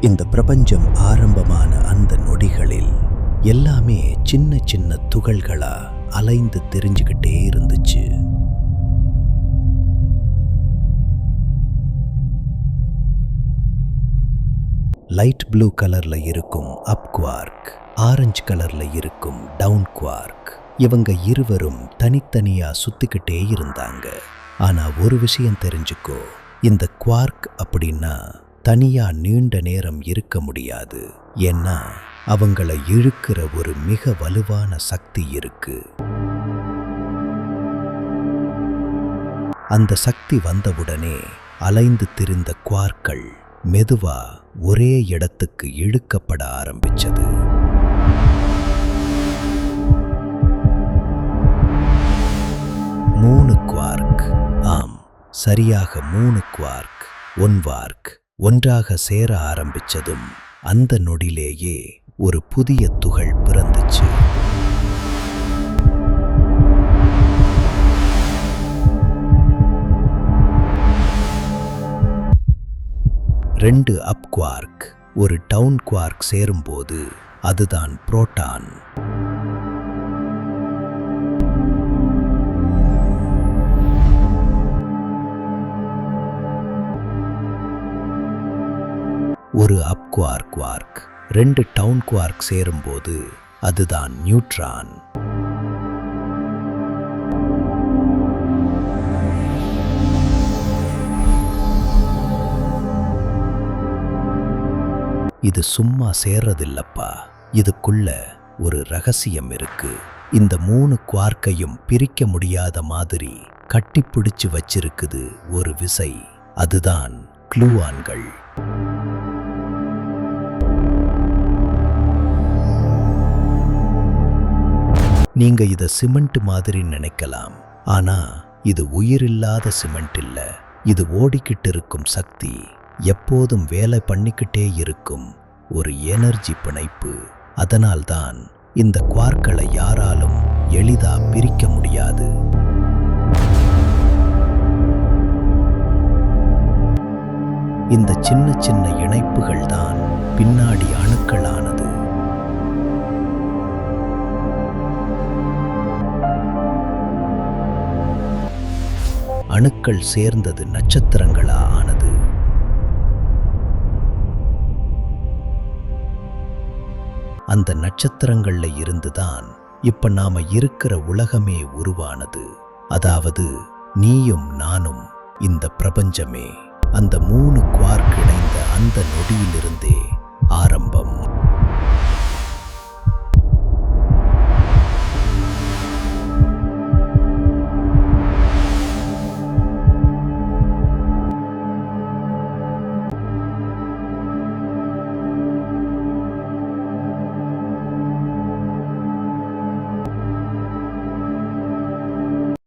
இந்த பிரபஞ்சம் ஆரம்பமான அந்த நொடிகளில் எல்லாமே சின்ன சின்ன துகள்களா அலைந்து திரிஞ்சுக்கிட்டே இருந்துச்சு. லைட் ப்ளூ கலர்ல இருக்கும் அப் குவார்க், ஆரஞ்சு கலர்ல இருக்கும் டவுன் குவார்க். இவங்க இருவரும் தனித்தனியா சுத்திக்கிட்டே இருந்தாங்க. ஆனா ஒரு விஷயம் தெரிஞ்சுக்கோ, இந்த குவார்க் அப்படின்னா தனியா நீண்ட நேரம் இருக்க முடியாது. ஏன்னா அவங்கள இழுக்கிற ஒரு மிக வலுவான சக்தி இருக்கு. அந்த சக்தி வந்தவுடனே அலைந்து திரிந்த குவார்கள் மெதுவா ஒரே இடத்துக்கு இழுக்கப்பட ஆரம்பிச்சது. மூணு குவார்க், ஆம், சரியாக 3 குவார்க், ஒன்வார்க் ஒன்றாக சேர ஆரம்பிச்சதும் அந்த நொடியிலேயே ஒரு புதிய துகள் பிறந்துச்சு. ரெண்டு அப் குவார்க் ஒரு டவுன் குவார்க் சேரும்போது அதுதான் புரோட்டான். ஒரு அப் குவார்க் ரெண்டு டவுன் குவார்க் சேரும்போது அதுதான் நியூட்ரான். இது சும்மா சேர்றதில்லப்பா, இதுக்குள்ள ஒரு ரகசியம் இருக்கு. இந்த 3 குவார்க்கையும் பிரிக்க முடியாத மாதிரி கட்டிப்பிடிச்சு வச்சிருக்குது ஒரு விசை. அதுதான் குளூவான்கள். நீங்க இத சிமெண்ட் மாதிரி நினைக்கலாம், ஆனா இது உயிரில்லாத சிமெண்ட் இல்ல. இது ஓடிக்கிட்டு இருக்கும் சக்தி, எப்போதும் வேலை பண்ணிக்கிட்டே இருக்கும் ஒரு எனர்ஜி பிணைப்பு. அதனால்தான் இந்த குவார்க்களை யாராலும் எளிதா பிரிக்க முடியாது. இந்த சின்ன சின்ன இணைப்புகள் தான் பின்னாடி அணுக்களானது. அணுக்கள் சேர்ந்தது நட்சத்திரங்களா ஆனது. அந்த நட்சத்திரங்கள்ல இருந்துதான் இப்ப நாம இருக்கிற உலகமே உருவானது. அதாவது நீயும் நானும், இந்த பிரபஞ்சமே அந்த 3 குவார்க் இணைந்த அந்த நொடியிலிருந்தே ஆரம்பம்.